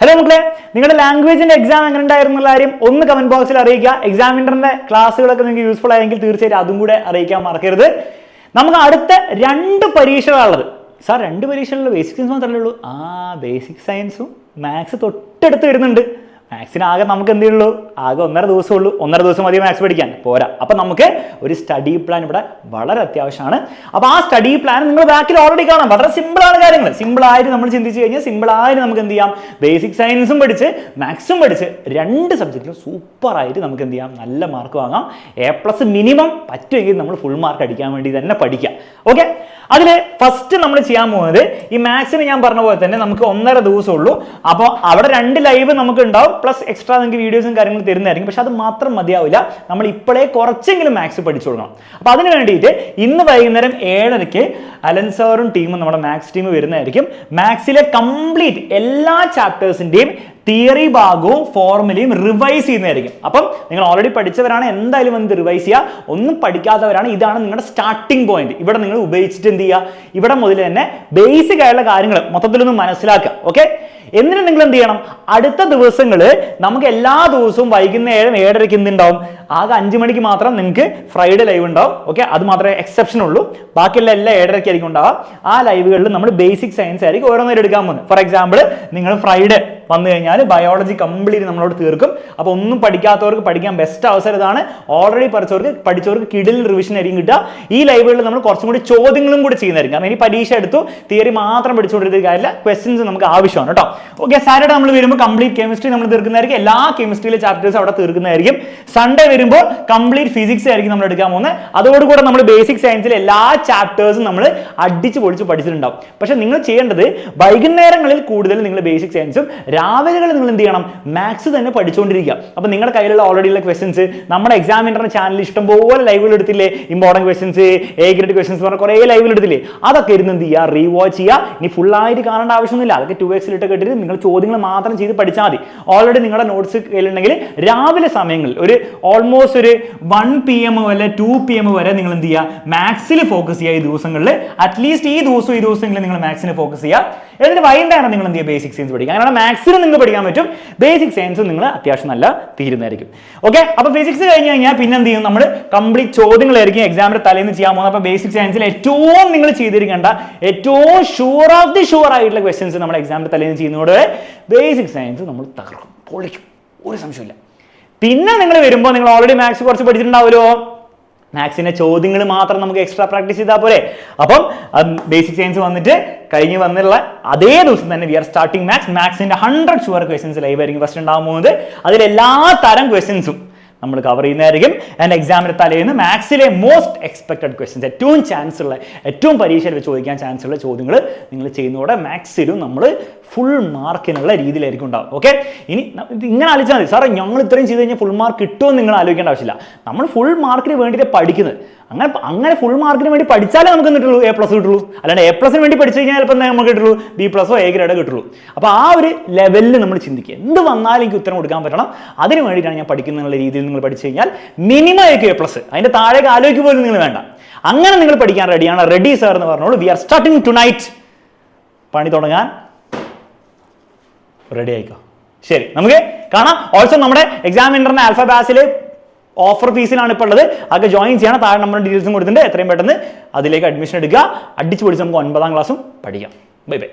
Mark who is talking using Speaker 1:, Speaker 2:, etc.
Speaker 1: Hello മക്കളെ, നിങ്ങളുടെ ലാംഗ്വേജിന്റെ exam എങ്ങനെ ഉണ്ടായിരുന്നുള്ള കാര്യം ഒന്ന് കമന്റ് ബോക്സിൽ അറിയിക്കുക. എക്സാമിനറിന്റെ ക്ലാസ്സുകളൊക്കെ നിങ്ങൾക്ക് യൂസ്ഫുൾ ആയെങ്കിൽ തീർച്ചയായിട്ടും അതും കൂടെ അറിയിക്കാൻ മറക്കരുത്. നമുക്ക് അടുത്ത 2 പരീക്ഷകളുള്ളത്. സാർ 2 പരീക്ഷകളിൽ ബേസിക് സയൻസ് മാത്രമല്ലേ ഉള്ളൂ? ബേസിക് സയൻസും മാത്സ് തൊട്ടടുത്ത് വരുന്നുണ്ട്. മാത്സിന് ആകെ നമുക്ക് എന്തേ ഉള്ളൂ? ആകെ 1.5 ദിവസം ഉള്ളൂ. 1.5 ദിവസം മതി മാത്സ് പഠിക്കാൻ, പോരാ. അപ്പം നമുക്ക് ഒരു സ്റ്റഡി പ്ലാൻ ഇവിടെ വളരെ അത്യാവശ്യമാണ്. അപ്പോൾ ആ സ്റ്റഡി പ്ലാൻ നിങ്ങൾ ബാക്കിൽ ഓൾറെഡി കാണാം. വളരെ സിമ്പിളാണ് കാര്യങ്ങൾ. സിമ്പിളായിട്ട് നമ്മൾ ചിന്തിച്ച് കഴിഞ്ഞാൽ സിമ്പിളായിട്ട് നമുക്ക് എന്ത് ചെയ്യാം? ബേസിക് സയൻസും പഠിച്ച് മാത്സും പഠിച്ച് 2 സബ്ജക്റ്റിലും സൂപ്പറായിട്ട് നമുക്ക് എന്ത് ചെയ്യാം? നല്ല മാർക്ക് വാങ്ങാം. A+ മിനിമം പറ്റുമെങ്കിൽ നമ്മൾ ഫുൾ മാർക്ക് അടിക്കാൻ വേണ്ടി തന്നെ പഠിക്കാം. ഓക്കെ, അതിൽ ഫസ്റ്റ് നമ്മൾ ചെയ്യാൻ പോകുന്നത് ഈ മാത്സിന് ഞാൻ പറഞ്ഞ പോലെ തന്നെ നമുക്ക് 1.5 ദിവസം ഉള്ളൂ. അപ്പോൾ അവിടെ 2 ലൈവ് നമുക്ക് ഉണ്ടാവും, പ്ലസ് എക്സ്ട്രാ നിങ്ങൾക്ക് വീഡിയോസും കാര്യങ്ങളും തരുന്നതായിരിക്കും. പക്ഷെ അത് മാത്രം മതിയാവില്ല. നമ്മൾ ഇപ്പോഴേ കുറച്ചെങ്കിലും മാത്സ് പഠിച്ചു കൊടുക്കണം. അപ്പോൾ അതിന് വേണ്ടിയിട്ട് ഇന്ന് വൈകുന്നേരം 7:30 അലൻ സാറും ടീമും നമ്മുടെ മാത്സ് ടീം വരുന്നതായിരിക്കും. മാത്സിലെ കംപ്ലീറ്റ് എല്ലാ ചാപ്റ്റേഴ്സിന്റെയും തിയറി ഭാഗവും ഫോർമുലയും റിവൈസ് ചെയ്യുന്നതായിരിക്കും. അപ്പം നിങ്ങൾ ഓൾറെഡി പഠിച്ചവരാണ്, എന്തായാലും വന്ന് റിവൈസ് ചെയ്യുക. ഒന്നും പഠിക്കാത്തവരാണ്, ഇതാണ് നിങ്ങളുടെ സ്റ്റാർട്ടിംഗ് പോയിന്റ്. ഇവിടെ നിങ്ങൾ ഉപയോഗിച്ചിട്ട് എന്ത് ചെയ്യുക? ഇവിടെ മുതൽ തന്നെ ബേസിക് ആയിട്ടുള്ള കാര്യങ്ങൾ മൊത്തത്തിലൊന്ന് മനസ്സിലാക്കുക. ഓക്കെ, എന്നിട്ട് നിങ്ങൾ എന്ത് ചെയ്യണം? അടുത്ത ദിവസങ്ങൾ നമുക്ക് എല്ലാ ദിവസവും വൈകുന്നേരം 7:30 എന്തുണ്ടാവും? ആകെ 5 മണിക്ക് മാത്രം നിങ്ങൾക്ക് ഫ്രൈഡേ ലൈവ് ഉണ്ടാവും. ഓക്കെ, അത് മാത്രമേ എക്സെപ്ഷൻ ഉള്ളൂ. ബാക്കിയുള്ള എല്ലാ 7:30 ആയിരിക്കും ഉണ്ടാവുക. ആ ലൈവുകളിൽ നമ്മൾ ബേസിക് സയൻസ് ആയിരിക്കും ഓരോന്നേരം എടുക്കാൻ പോകുന്നത്. ഫോർ എക്സാമ്പിൾ, നിങ്ങൾ ഫ്രൈഡേ വന്നു കഴിഞ്ഞാൽ ബയോളജി കംപ്ലീറ്റ് നമ്മളോട് തീർക്കും. അപ്പോൾ ഒന്നും പഠിക്കാത്തവർക്ക് പഠിക്കാൻ ബെസ്റ്റ് അവസരം ഇതാണ്. ഓൾറെഡി പഠിച്ചവർക്ക് കിടിൽ റിവിഷൻ ആയിരിക്കും കിട്ടുക. ഈ ലൈവുകളിൽ നമ്മൾ കുറച്ചും കൂടി ചോദ്യങ്ങളും കൂടി ചെയ്യുന്നതായിരിക്കും. കാരണം ഇനി പരീക്ഷ എടുത്തു തിയറി മാത്രം പഠിച്ചുകൊണ്ടിരുന്ന കാര്യമില്ല, ക്വസ്റ്റ്യൻസ് നമുക്ക് ആവശ്യമാണ് കേട്ടോ. ഓക്കെ, സാറ്റർഡേ നമ്മൾ വരുമ്പോൾ കംപ്ലീറ്റ് കെമിസ്ട്രി നമ്മൾ തീർക്കുന്നതായിരിക്കും. എല്ലാ കെമിസ്ട്രിയിലെ ചാപ്റ്റേഴ്സ് അവിടെ തീർക്കുന്നതായിരിക്കും. സൺഡേ വരുമ്പോൾ കംപ്ലീറ്റ് ഫിസിക്സ് ആയിരിക്കും നമ്മൾ എടുക്കാൻ പോകുന്നത്. അതോടുകൂടെ നമ്മൾ ബേസിക് സയൻസിലെ എല്ലാ ചാപ്റ്റേഴ്സും നമ്മൾ അടിച്ച് പൊളിച്ച് പഠിച്ചിട്ടുണ്ടാവും. പക്ഷെ നിങ്ങൾ ചെയ്യേണ്ടത് വൈകുന്നേരങ്ങളിൽ കൂടുതൽ നിങ്ങൾ ബേസിക് സയൻസും രാവിലെകളിൽ നിങ്ങൾ എന്ത് ചെയ്യണം? മാത്സ് തന്നെ പഠിച്ചുകൊണ്ടിരിക്കുക. അപ്പോൾ നിങ്ങളുടെ കയ്യിലുള്ള ഓൾറെഡി ഉള്ള ക്വസ്റ്റൻസ് നമ്മുടെ എക്സാമിനറിന്റെ ചാനലിൽ ഇഷ്ടംപോലെ ലൈവുകൾ എടുത്തില്ലേ? ഇമ്പോർട്ടൻറ്റ് ക്വസ്റ്റൻസ്, A-ഗ്രേഡ് ക്വസ്റ്റൻസ് പറഞ്ഞ കുറേ ലൈവുകൾ എടുത്തില്ലേ? അതൊക്കെ ഇരുന്ന് എന്ത് ചെയ്യുക? റീവാച്ച് ചെയ്യുക. ഇനി ഫുള്ളായിട്ട് കാണേണ്ട ആവശ്യമൊന്നുമില്ല. അതൊക്കെ 2x ഇട്ടൊക്കെ നിങ്ങൾ ചോദ്യങ്ങൾ മാത്രം ചെയ്ത് പഠിച്ചാൽ മതി. ഓൾറെഡി നിങ്ങളുടെ നോട്ട്സ് കയ്യിലുണ്ടെങ്കിൽ രാവിലെ സമയങ്ങളിൽ ഒരു ഓൾമോസ്റ്റ് ഒരു 1 PM വരെ 2 PM വരെ നിങ്ങൾ എന്ത് ചെയ്യുക? മാത്സിൽ ഫോക്കസ് ചെയ്യുക. ഈ ദിവസങ്ങളിൽ അറ്റ്ലീസ്റ്റ് ഈ ദിവസമെങ്കിലും നിങ്ങൾ മാത്സിന് ഫോക്കസ് ചെയ്യുക. എന്നിട്ട് വൈകുന്നേരം നിങ്ങൾ എന്ത് ചെയ്യുക? ബേസിക് സയൻസ് പഠിക്കുക. അങ്ങനെ മാത്സിന് നിങ്ങൾക്ക് പഠിക്കാൻ പറ്റും, ബേസിക് സയൻസും നിങ്ങൾ അത്യാവശ്യം നല്ല തീരുന്നതായിരിക്കും. ഓക്കെ, അപ്പോൾ ഫിസിക്സ് കഴിഞ്ഞ് കഴിഞ്ഞാൽ പിന്നെ എന്ത് ചെയ്യും? നമ്മൾ കംപ്ലീറ്റ് ചോദ്യങ്ങളായിരിക്കും എക്സാമിന്റെ തലേന്ന് ചെയ്യാൻ പോകുന്നത്. അപ്പോൾ ബേസിക് സയൻസിൽ ഏറ്റവും നിങ്ങൾ ചെയ്തിരിക്കേണ്ട ഏറ്റവും ഷുവർ ഓഫ് ദി ഷുവർ ആയിട്ടുള്ള ക്വസ്റ്റ്യൻസ് നമ്മൾ എക്സാമിന്റെ തലേന്ന് ചെയ്യുന്നതോടെ ബേസിക് സയൻസ് നമ്മൾ തകർക്കും, പൊളിക്കും, ഒരു സംശയമില്ല. പിന്നെ നിങ്ങൾ വരുമ്പോൾ നിങ്ങൾ ഓൾറെഡി മാത്സ് കുറച്ച് പഠിച്ചിട്ടുണ്ടാവുമല്ലോ. മാത്സിന്റെ ചോദ്യങ്ങൾ മാത്രം നമുക്ക് എക്സ്ട്രാ പ്രാക്ടീസ് ചെയ്താൽ പോരെ. അപ്പം ബേസിക് സയൻസ് വന്നിട്ട് കഴിഞ്ഞ് വന്നുള്ള അതേ ദിവസം തന്നെ വി ആർ സ്റ്റാർട്ടിംഗ് മാത്സിന്റെ 100 ഷുവർ ക്വസ്റ്റ്യൻസ് ലൈവ് ആയിരിക്കും ഫസ്റ്റ് ഉണ്ടാകാൻ പോകുന്നത്. അതിൽ എല്ലാ തരം ക്വസ്റ്റ്യൻസും നമ്മൾ കവർ ചെയ്യുന്നതായിരിക്കും. ആൻഡ് എക്സാമിന്റെ തലേന്ന് മാത്സിലെ മോസ്റ്റ് എക്സ്പെക്ടഡ് ക്വസ്റ്റ്യൻസ്, ഏറ്റവും പരീക്ഷയിൽ ചോദിക്കാൻ ചാൻസ് ഉള്ള ചോദ്യങ്ങൾ നിങ്ങൾ ചെയ്യുന്നതോടെ മാത്സിലും നമ്മൾ ഫുൾ മാർക്കിനുള്ള രീതിയിലായിരിക്കും ഉണ്ടാവും. ഓക്കെ, ഇനി ഇങ്ങനെ ആലോചിച്ചാൽ മതി, സാറേ ഞങ്ങൾ ഇത്രയും ചെയ്ത് കഴിഞ്ഞാൽ ഫുൾ മാർക്ക് കിട്ടുമെന്ന് നിങ്ങൾ ആലോചിക്കേണ്ട ആവശ്യമില്ല. നമ്മൾ ഫുൾ മാർക്കിന് വേണ്ടിയിട്ട് പഠിക്കുന്നത്. അങ്ങനെ ഫുൾ മാർക്കിന് വേണ്ടി പഠിച്ചാലേ നമുക്ക് കിട്ടുള്ളൂ A+ കിട്ടുള്ളൂ. അല്ലാണ്ട് A+ന് വേണ്ടി പഠിച്ചു കഴിഞ്ഞാൽ ചിലപ്പോൾ നമുക്ക് കിട്ടുള്ളൂ B+ A-ഗ്രേഡ് കിട്ടുള്ളൂ. അപ്പോൾ ആ ഒരു ലെവലിൽ നമ്മൾ ചിന്തിക്കുക. എന്ത് വന്നാലും എനിക്ക് ഉത്തരം കൊടുക്കാൻ പറ്റണം, അതിന് വേണ്ടിയിട്ടാണ് ഞാൻ പഠിക്കുന്ന രീതിയിൽ നിങ്ങൾ പഠിച്ചു കഴിഞ്ഞാൽ മിനിമം ആയിരിക്കും A+. അതിന്റെ താഴേക്ക് ആലോചിക്കുക പോലും നിങ്ങൾ വേണ്ട. അങ്ങനെ നിങ്ങൾ പഠിക്കാൻ റെഡിയാണ്? റെഡി സാർ എന്ന് പറഞ്ഞോളൂ. We are starting tonight. പണി തുടങ്ങാൻ റെഡി ആയിക്കോ. ശരി, നമുക്ക് കാണാം. ഓൾസോ നമ്മുടെ എക്സാമിനറിന്റെ ആൽഫ ബാച്ചിൽ ഓഫർ ഫീസിലാണ് ഇപ്പോൾ ഉള്ളത്. അതൊക്കെ ജോയിൻ ചെയ്യണം. താഴെ നമ്മുടെ ഡീറ്റെയിൽസും കൊടുത്തിട്ടുണ്ട്. എത്രയും പെട്ടെന്ന് അതിലേക്ക് അഡ്മിഷൻ എടുക്കുക. അടിച്ചു പൊളിച്ച് നമുക്ക് 9ാം ക്ലാസ്സും പഠിക്കാം. Bye bye.